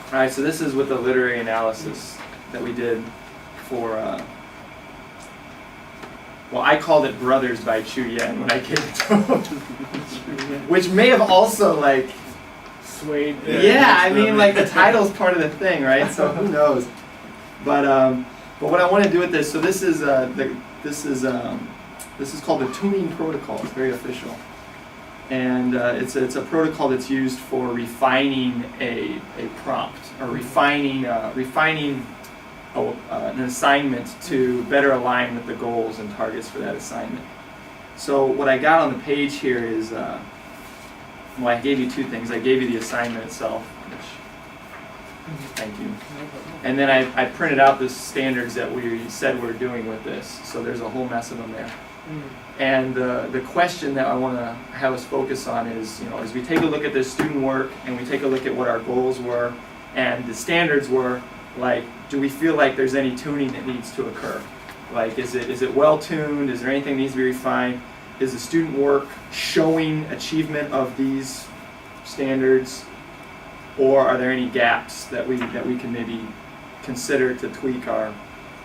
All right, so this is with the literary analysis that we did for, well, I called it Brothers by Chu Yen when I gave it to him. Which may have also, like, swayed. yeah, I mean, like, the title's part of the thing, right? So who knows? But what I want to do with this, so this is called the tuning protocol. It's very official. And it's a protocol that's used for refining a prompt, or refining an assignment to better align with the goals and targets for that assignment. So what I got on the page here is, well, I gave you two things. I gave you the assignment itself, which, thank you. And then I printed out the standards that we said we're doing with this. So there's a whole mess of them there. And the question that I want to have us focus on is, as we take a look at this student work and we take a look at what our goals were and the standards were, like, do we feel like there's any tuning that needs to occur? Like, is it well tuned? Is there anything that needs to be refined? Is the student work showing achievement of these standards, or are there any gaps that we can maybe consider to tweak our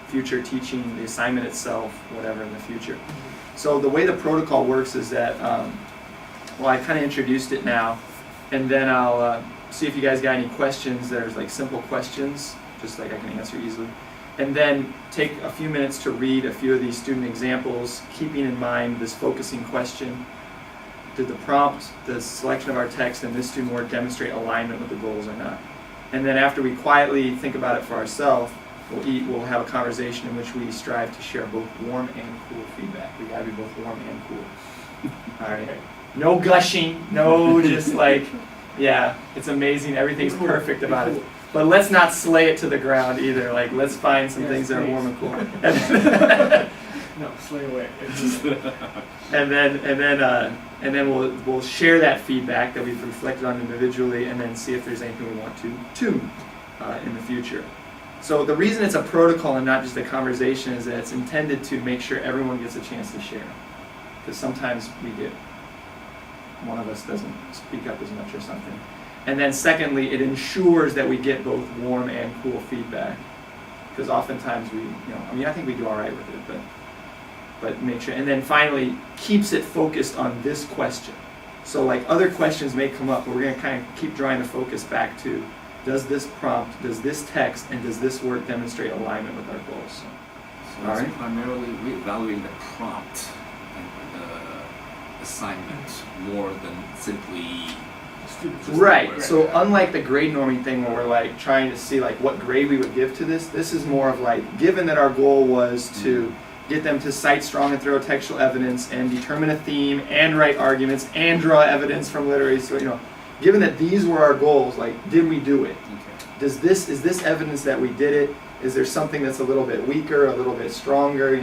future teaching, the assignment itself, whatever in the future? So the way the protocol works is that, well, I kind of introduced it now, and then I'll see if you guys got any questions. There's like simple questions, just like I can answer easily. And then take a few minutes to read a few of these student examples, keeping in mind this focusing question. Did the prompt, the selection of our text, and this student work demonstrate alignment with the goals or not? And then after we quietly think about it for ourselves, we'll have a conversation in which we strive to share both warm and cool feedback. We gotta be both warm and cool. All right. No gushing, no just like, yeah, it's amazing, everything's perfect about it. But let's not slay it to the ground either. Like, let's find some things that are warm and cool. No, slay away. And then we'll share that feedback that we've reflected on individually, and then see if there's anything we want to tune in the future. So the reason it's a protocol and not just a conversation is that it's intended to make sure everyone gets a chance to share. Because sometimes one of us doesn't speak up as much or something. And then secondly, it ensures that we get both warm and cool feedback. Because oftentimes I think we do all right with it, but make sure. And then finally, keeps it focused on this question. So like other questions may come up, but we're going to kind of keep drawing the focus back to, does this prompt, does this text, and does this work demonstrate alignment with our goals? So all it's right. primarily reevaluating the prompt and the assignment more than simply Right. So unlike the grade norming thing where we're like trying to see like what grade we would give to this is more of like, given that our goal was to get them to cite strong and thorough textual evidence and determine a theme and write arguments and draw evidence from literature. So given that these were our goals, like, did we do it? Okay. Is this evidence that we did it? Is there something that's a little bit weaker, a little bit stronger?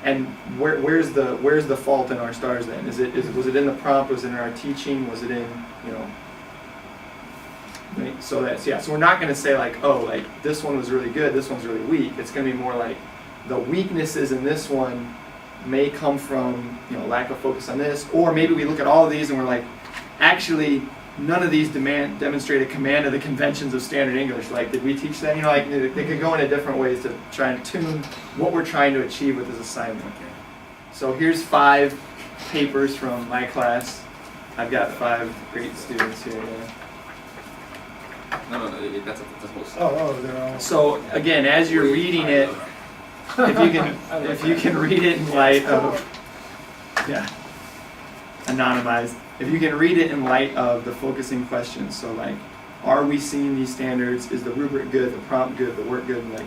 And where's the fault in our stars then? Was it in the prompt? Was it in our teaching? Was it in right? So we're not going to say like, oh, like this one was really good, this one's really weak. It's going to be more like the weaknesses in this one may come from lack of focus on this, or maybe we look at all of these and we're like, actually none of these demonstrate a command of the conventions of standard English. Like, did we teach that? They could go into different ways to try and tune what we're trying to achieve with this assignment. Okay. So here's 5 papers from my class. I've got 5 great students here. No, that's a whole story. Oh, they're all. So again, as you're reading it, if you can read it in light of, anonymized. If you can read it in light of the focusing questions, so like, are we seeing these standards? Is the rubric good? The prompt good? The work good? Like,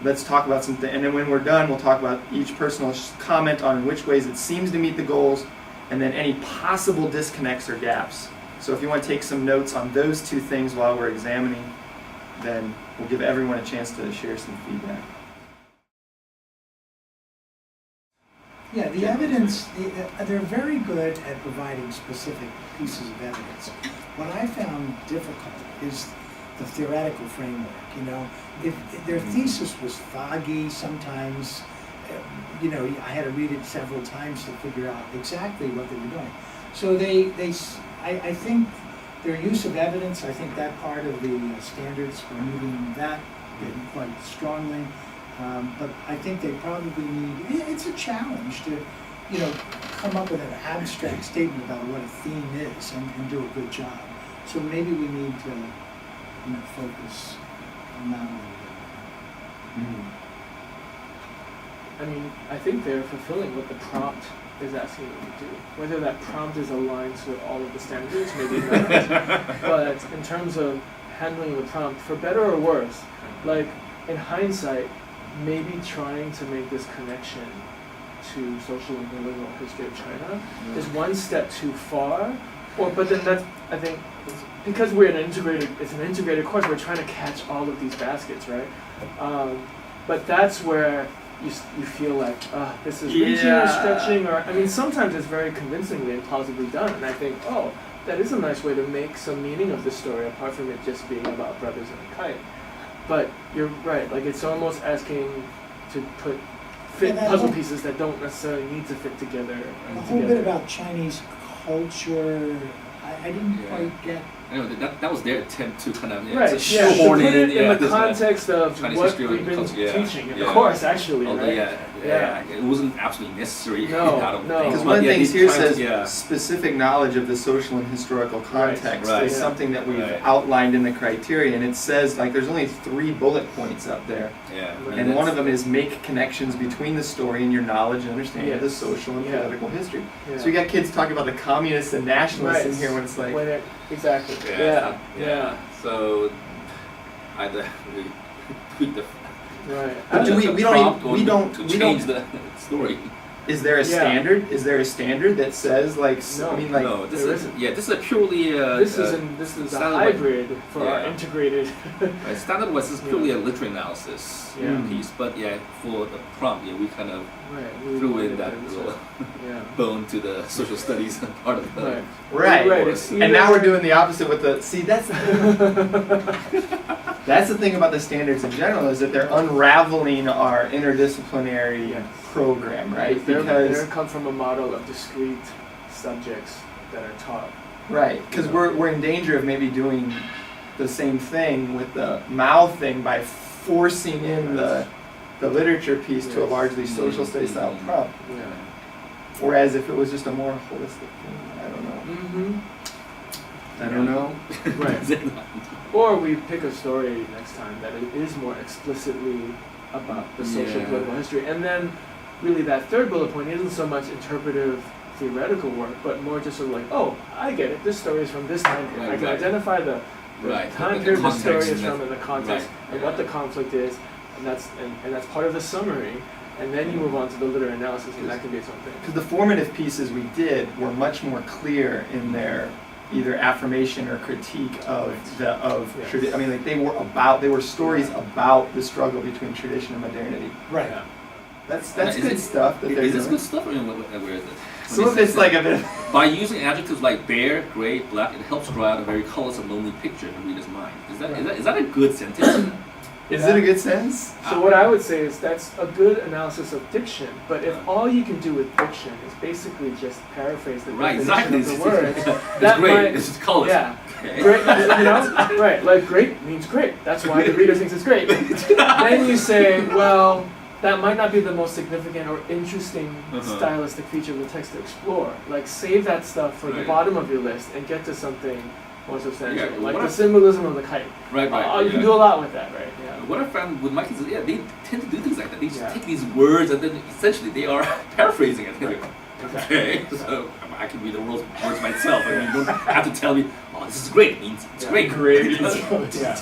let's talk about something. And then when we're done, we'll talk about each personal comment on in which ways it seems to meet the goals, and then any possible disconnects or gaps. So if you want to take some notes on those 2 things while we're examining, then we'll give everyone a chance to share some feedback. Yeah, the evidence, they're very good at providing specific pieces of evidence. What I found difficult is the theoretical framework, If their thesis was foggy sometimes, I had to read it several times to figure out exactly what they were doing. So I think Their use of evidence, I think that part of the standards, we're moving that in quite strongly. But I think they probably need, it's a challenge to, you know, come up with an abstract statement about what a theme is and do a good job. So maybe we need to, you know, focus on that a little bit. I mean, I think they're fulfilling what the prompt is asking them to do. Whether that prompt is aligned to all of the standards, maybe not. But in terms of handling the prompt, for better or worse, like in hindsight, maybe trying to make this connection to social and political history of China is one step too far. But then that's, I think, because it's an integrated course, we're trying to catch all of these baskets, right? But that's where you feel like, this is reaching or stretching, or, I mean, sometimes it's very convincingly and plausibly done, and I think, oh, that is a nice way to make some meaning of the story, apart from it just being about brothers and a kite. But you're right, like, it's almost asking to fit that puzzle whole- pieces that don't necessarily need to fit together. A whole bit about Chinese culture, I didn't Yeah. quite get. I know that was their attempt to kind of Right, to yeah, to shoehorn put it in the this, context of Chinese what history we've and been culture, yeah, teaching in the yeah. course, actually, Although, right? yeah, it wasn't absolutely necessary. No, I don't no. think. Because But one of the yeah, things they here tried to- says yeah. specific knowledge of the social and historical context Right. is Yeah. something that we've Right. outlined in the criteria, and it says like there's only 3 bullet points up there, Yeah, and one of them is make connections between the story and your knowledge and understanding of the Yes. social and Yeah. political history. Yeah. So you got kids talking about the communists and nationalists in Right. here when it's like, When it, exactly. Yeah. Yeah. So either we tweak the Right. But do we don't prompt even- or we don't- to we change don't- the story. is there a Yeah. standard? Is there a standard that says like, No. I mean like, No, this there is isn't. this is a purely This is a sounded like- hybrid for our Yeah. integrated. standard was just purely a literary analysis Yeah. piece, but yeah, for the prompt, we kind of Right. threw in that little Yeah. bone to the social studies part of the Right. right. Right. It's And now we're doing the opposite with the, see that's that's the thing about the standards in general, is that they're unraveling our interdisciplinary Yes. program, right? They Because come from a model of discrete subjects that are taught. right, because we're in danger of maybe doing the same thing with the Mao thing by forcing in the literature piece to a Yes. largely social studies style prompt. Yeah. Whereas if it was just a more holistic thing, I don't know. Mm-hmm. I don't know. Right. Or we pick a story next time that it is more explicitly about the social Yeah. political history. And then really that third bullet point isn't so much interpretive theoretical work, but more just sort of like, oh, I get it, this story is from this time period. Right, I can right. identify the Right, time the period the story context is and from that- and the context right, and yeah. what the conflict is, and that's part of the summary. And then you move on to the literary analysis, and that can be its own thing. Because the formative pieces we did were much more clear in their either affirmation or critique of Yes. I mean, like they were stories about the struggle between tradition and modernity. Right. Yeah. That's Is good it- stuff that they're Is this doing. good stuff, or where is it? Some of it's like a bit. By using adjectives like bare, gray, black, it helps draw out a very colorless and lonely picture in the reader's mind. Is that a good sentence? Is it a good sense? So what I would say is that's a good analysis of diction, but if all you can do with diction is basically just paraphrase the Right, definition exactly. of the word, It's that great. might, It's colorless. yeah, Okay. great, you know, right, like great means great, that's why the reader thinks it's great. Then you say, well, that might not be the most significant or interesting stylistic feature of the text to explore. Like save that stuff for the Right. bottom of your list and get to something more substantial, Yeah, like what the if- symbolism of the kite. Right, right. You can do a lot with that, right? Yeah. What I found with my kids is, they tend to do things like that. They just Yeah. take these words and then essentially they are paraphrasing it. Right. Okay, so I can read the words myself. I mean, you don't have to tell me, oh, this is great. It means it's Yeah. great. Great. Yeah.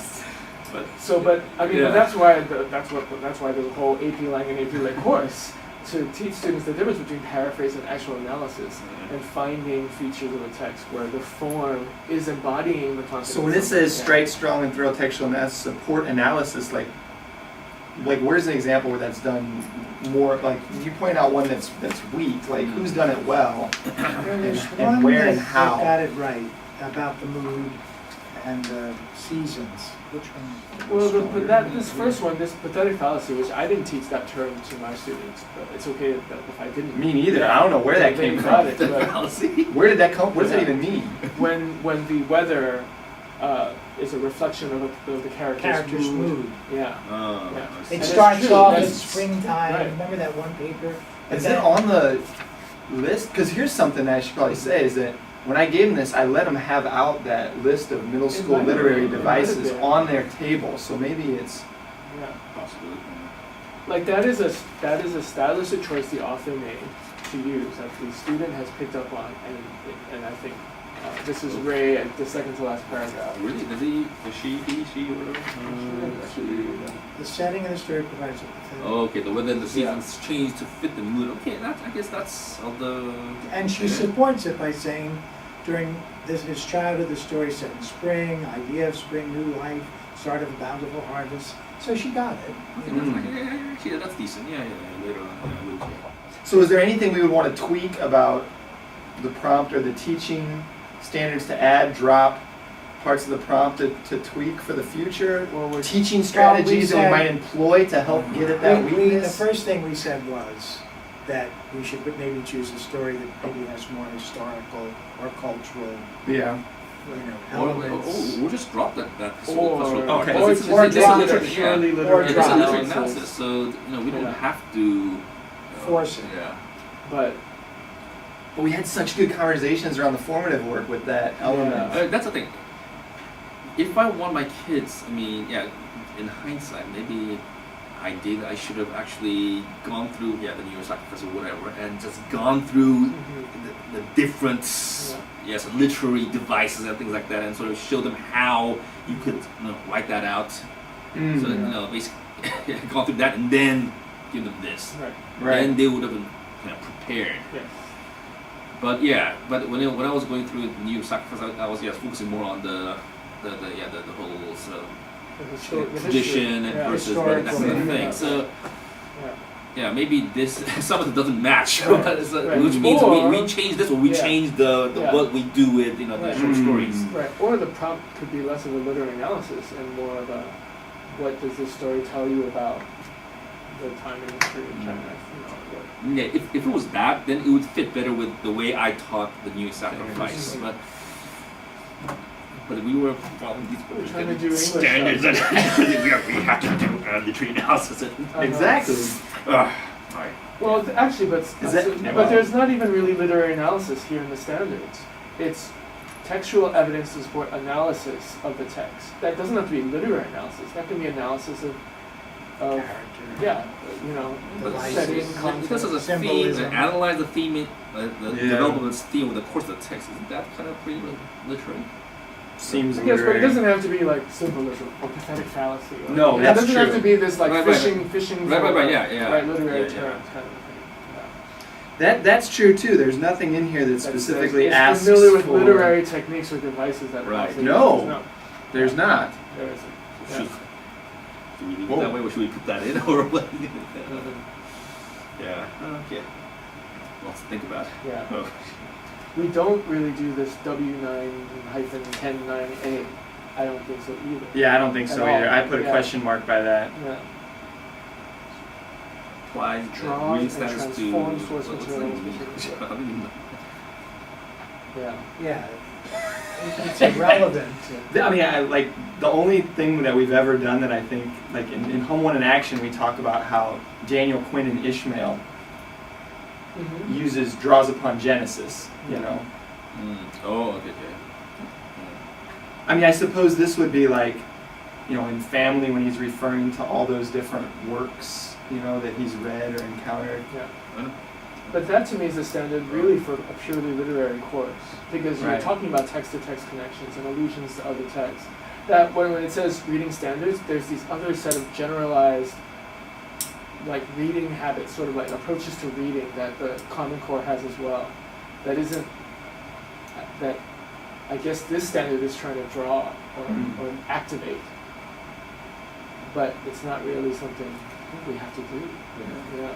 But But I mean, Yeah. but that's why the whole AP Lang and AP Lit course to teach students the difference between paraphrase and actual analysis and finding features of the text where the form is embodying the concept. So when it says strike strong and thorough textual analysis, support analysis, like where's an example where that's done more? Like you point out one that's weak. Like who's done it well? There's and one where that and how. got it right about the mood, and seasons. Which one? Well, this first one, this pathetic fallacy, which I didn't teach that term to my students, but it's okay if I didn't. Me neither. I don't know where that came got from. it, The but fallacy. Where did that come? What does that even mean? when the weather is a reflection of the Character's mood. Yeah. Oh, Yeah. I see. It And starts it's true, off in that's- springtime. right. Remember that one paper? Is it on the list? Because here's something I should probably say is that when I gave them this, I let them have out that list of middle school might- literary it might have devices been. on their table. So maybe it's Yeah. Possibly. Like that is a stylistic choice the author made to use that the student has picked up on, and I think this is Ray at the second to last paragraph. Really? Does she, whatever? The setting of the story provides. Oh, okay, the weather and the seasons change to fit the mood. Okay, I guess that's all the. And she supports it by saying, during his childhood, the story set in spring, idea of spring, new life, start of a bountiful harvest. So she got it. Okay, actually, that's decent. Yeah, later on. Yeah, we'll- So is there anything we would want to tweak about the prompt or the teaching standards to add, drop parts of the prompt to tweak for the future? Well, we're Teaching strategies that we said- might employ to help get at that The weakness? first thing we said was that we should maybe choose a story that maybe has more historical or cultural, Yeah. elements. we'll just drop that Or- cultural part. okay. Because Or it's a drop literary- it. yeah. purely Or literary It's a drop it. literary analysis. analysis, so we don't Yeah. have to Force it. Yeah. But But we had such good conversations around the formative work with that element. Yeah. That's the thing. If I want my kids, I mean, yeah, in hindsight, maybe I should have actually gone through, the New York Sacrifice or whatever, and just gone through the different, yes, literary devices and things like that, and sort of show them how you could, write that out. Mm. So, basically, gone through that and then give them this. right. Right. Then they would have been prepared. Yeah. But yeah, when I was going through the New Sacrifice, I was focusing more on the whole sort of The tradition and versus that kind of thing. So yeah, maybe this some of it doesn't match, Right. which means Or- we change this or we Yeah. change the Yeah. what we do with the Right. short stories. Right, or the prompt could be less of a literary analysis and more of a, what does this story tell you about the time in history of China? Yeah, if it was that, then it would fit better with the way I taught the New Sacrifice. But we were following these We're trying to do English standards stuff. and we have to do literary analysis. Exactly. Alright. Well, actually, but there's not even really literary analysis here in the standards. It's textual evidence to support analysis of the text. That doesn't have to be literary analysis. That can be analysis of Character. yeah, But setting, this context. is a theme, symbolism. analyze the theme, the Yeah. development's theme with the course of the text. Isn't that kind of pretty literary? Seems Yes, but it literary. doesn't have to be like symbolism or pathetic fallacy. Or, No, it that's doesn't have true. to be this like Right, fishing Right, for yeah. right literary Yeah, yeah. terms kind of thing. That's true too. There's nothing in here that Yeah. specifically it's asks familiar with for. literary techniques or devices that Right. author No. uses. There's not. There isn't. Yeah. Should we leave Whoa. it that way or should we put that in or what? Mhm. Yeah. Okay. Lots to think about. Yeah. Oh. We don't really do this W9-10-9A. I don't think so either. Yeah, I don't think so At all. either. I put a Yeah. question mark by that. Yeah. Applies Draw reading and status to transform source what's the materials. English? I don't even know. Yeah. Yeah, it's irrelevant. I mean, like the only thing that we've ever done that I think, like in Home One in Action, we talk about how Daniel Quinn and Ishmael Mm-hmm. draws upon Genesis. You know. Oh, okay. I mean, I suppose this would be like, in Family when he's referring to all those different works, that he's read or encountered. Yeah. Yeah. But that to me is a standard really for a purely literary course, because you're Right. talking about text-to-text connections and allusions to other texts. That when it says reading standards, there's these other set of generalized, like reading habits, sort of like approaches to reading that the Common Core has as well. That isn't, that I guess this standard is trying to draw or activate, but it's not really something we have to do. Yeah.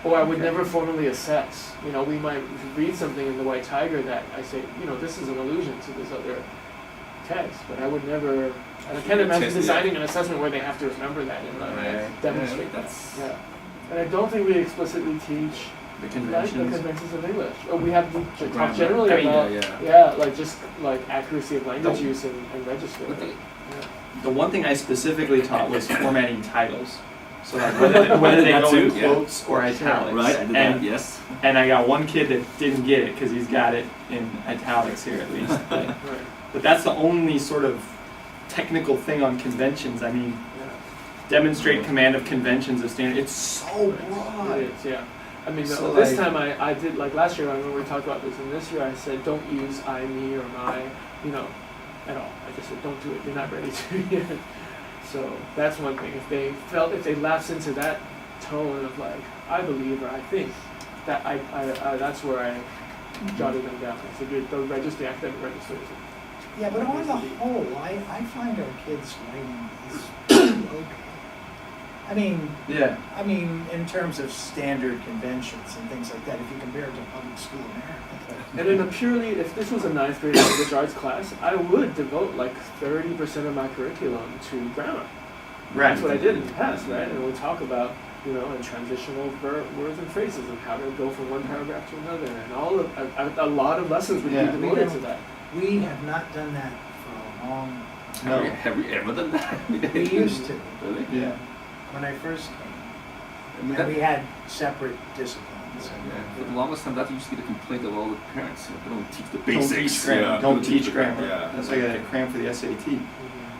Or I would never formally assess. We might read something in The White Tiger that I say, this is an allusion to this other test, but I would never. I can't imagine designing an assessment where they have to remember that and demonstrate that. That's Yeah, and I don't think we explicitly teach The like the conventions. conventions of English. Or we have to talk grammar. generally I mean, about yeah. like just like accuracy of language The- use and register. But the- The one thing I specifically taught was formatting titles. So like whether they That go in too, yeah. quotes or italics. Right, I did and, that, yes. and I got one kid that didn't get it because he's got it in italics here at least. But, Right. but that's the only sort of technical thing on conventions. I mean, Yeah. demonstrate command of conventions of standard. It's so broad. It is, yeah. I mean, So, this like- time I did, like last year, I remember we talked about this, and this year I said, don't use I, me, or my, at all. I just said, don't do it, you're not ready to yet. So that's one thing. If they lapse into that tone of like, I believe or I think, that that's where I jotted them down. I said, the register, the academic register is Yeah, but on the whole, I find our kids' writing is pretty okay. Yeah. I mean, in terms of standard conventions and things like that, if you compare it to public school America. And in a purely, if this was a 9th grade language arts class, I would devote like 30% of my curriculum to grammar. Right. That's what I did in the past, right? And we talk about, and transitional words and phrases and how to go from one paragraph to another, and all of a lot of lessons would Yeah. be devoted to that. We have not done that for a long time. No. Have we ever done that? We used to, Really? Yeah. when I first came. I mean, And we had separate disciplines. For the longest time, that used to be the complaint of all the parents. They don't teach the Don't basics. teach grammar. Yeah, Don't teach the grammar. Yeah. That's why I got to cram for the SAT.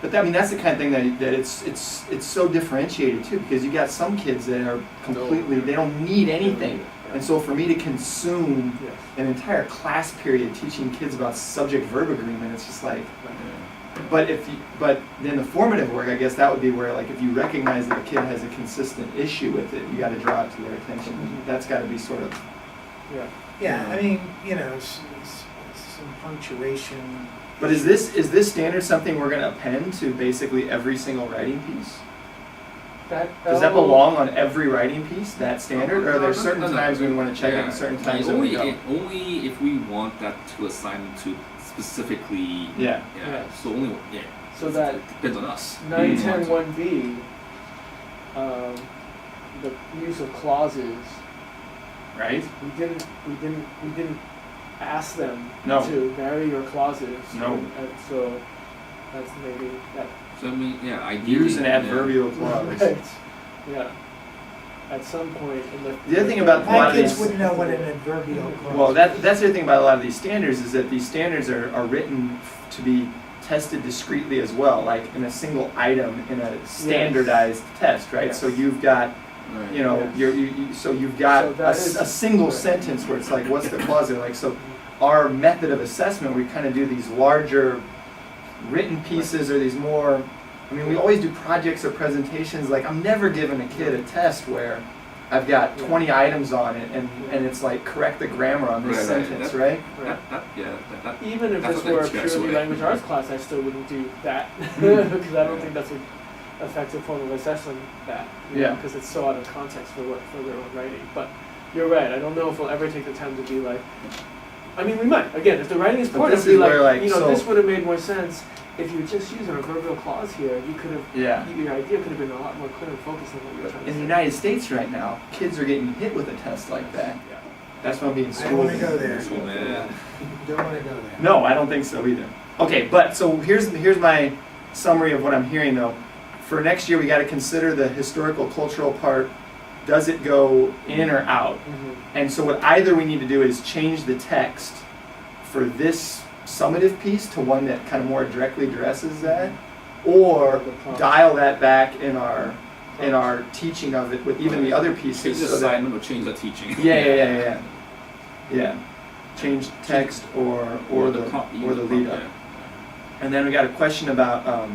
But I mean, that's the kind of thing that it's so differentiated too, because you got some kids that are completely, they don't need anything. And so for me to consume Yes. an entire class period teaching kids about subject-verb agreement, it's just like, Yeah. but then the formative work, I guess that would be where like if you recognize that a kid has a consistent issue with it, you got to draw it to their attention. That's got to be sort of, Yeah. Yeah, I mean, some punctuation. but is this standard something we're going to append to basically every single writing piece? Does that belong on every writing piece, that standard, or are there certain times we want to check it and certain times that we don't? Only if we want that to assign to specifically. Yeah. Yeah. So only. Yeah. So that Depends on us. 910(1)B, the use of clauses, Right? we didn't ask them No. to vary your clauses. No. And so that's maybe that. So I mean, yeah, ideally. Use an adverbial clause. Right. Yeah. At some point in the. The other thing about a lot My of kids these- wouldn't know what an adverbial clause. Well, that's the other thing about a lot of these standards is that these standards are written to be tested discretely as well, like in a single item in a standardized test, right? Yes. So you've got, Right. so you've got So that is- a single right. sentence where it's like, what's the clause there? Like, so our method of assessment, we kind of do these larger written pieces or these more, I mean, we always do projects or presentations. Like, I'm never giving a kid a test where I've got 20 items on it and it's like, correct the grammar on this Right, right. sentence, right? Right. That. Even if That's this what were a they expect, purely right? language arts class, I still wouldn't do that because I don't think that's an effective form of assessing that. Yeah. Because it's so out of context for their own writing. But you're right. I don't know if we'll ever take the time to be like. I mean, we might. Again, if the writing is But poor, this it'll be is where, like, like, so- this would have made more sense if you just used an adverbial clause here. You could have. Yeah. Your idea could have been a lot more clear and focused on what you were trying to In the say. United States right now, kids are getting hit with a test like that. Yeah. That's why I'm being I schooled. don't want to go there. Oh, man. Don't want to go there. No, I don't think so either. Okay, but so here's my summary of what I'm hearing though. For next year, we got to consider the historical cultural part. Does it go in or out? Mhm. And so what either we need to do is change the text for this summative piece to one that kind of more directly addresses that, or The prompt. dial that back in our teaching of it with even the other Change pieces. the so that- assignment or change the teaching. Yeah. Change text or the prompt, or the prompt, lead up. yeah. And then we got a question about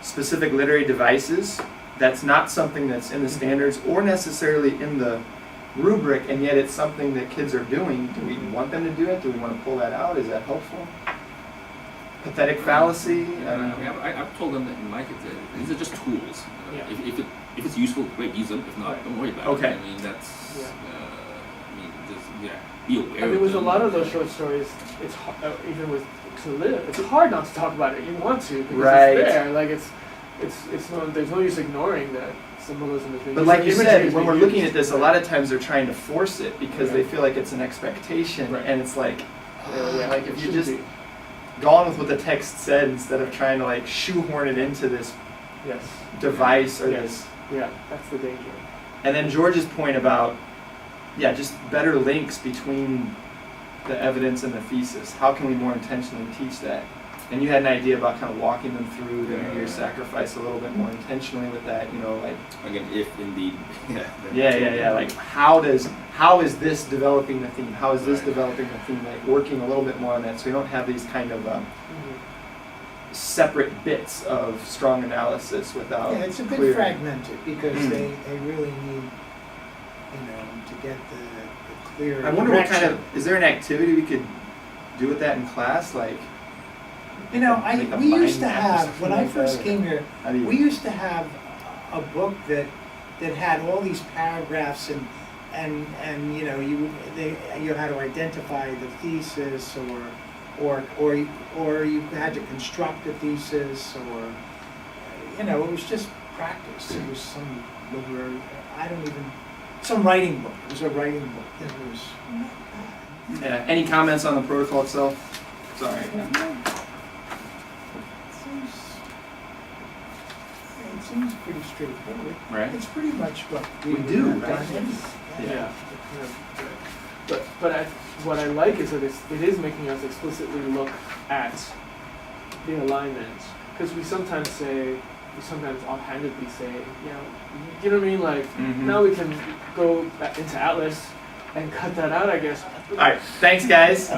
specific literary devices. That's not something that's in the standards or necessarily in the rubric, and yet it's something that kids are doing. Do we want them to do it? Do we want to pull that out? Is that helpful? Pathetic fallacy. I've told them that in my kids, these are just tools. Yeah. If it's useful, great, use them. If not, Right. don't worry about Okay. it. I mean, that's. Yeah. I mean, just be aware. And there of was a them. lot of those short stories. It's even with To Live. It's hard not to talk about it. You want to because Right. it's there. Like it's no. There's no use ignoring that symbolism is being But used. like you Imagery said, is when being we're looking used. at this, a lot of times they're trying to force it because they Right. feel like it's an expectation, Right. and it's like, Yeah, like it if you should just be. gone with what the text said instead of trying to like shoehorn it into this Yes. device or Yes. this. Yeah, that's the danger. And then George's point about, yeah, just better links between the evidence and the thesis. How can we more intentionally teach that? And you had an idea about kind of walking them through the New Year's sacrifice a little bit more intentionally with that, you know, like, Again, if indeed. yeah, like how is this developing the theme? How is this developing the theme? Like working a little bit more on that so we don't have these kind of separate bits of strong analysis without Yeah, it's a bit clear. fragmented because Mm. they really need, to get the clear I wonder what direction. kind of, is there an activity we could do with that in class? Like, like a We used mind to map or have, something when I like first that? came here, how do you? we used to have a book that had all these paragraphs and you had to identify the thesis or you had to construct a thesis or it was just practice. It was some literary, some writing book. It was a writing book that was not bad. Yeah. Any comments on the protocol itself? Sorry. It seems pretty straightforward. Right. It's pretty much what We would do, have right? done anyway. Yeah. But what I like is that it is making us explicitly look at the alignment because we sometimes offhandedly say, you know what I mean? Like Mhm. now we can go back into Atlas and cut that out, I guess. All right. Thanks, guys.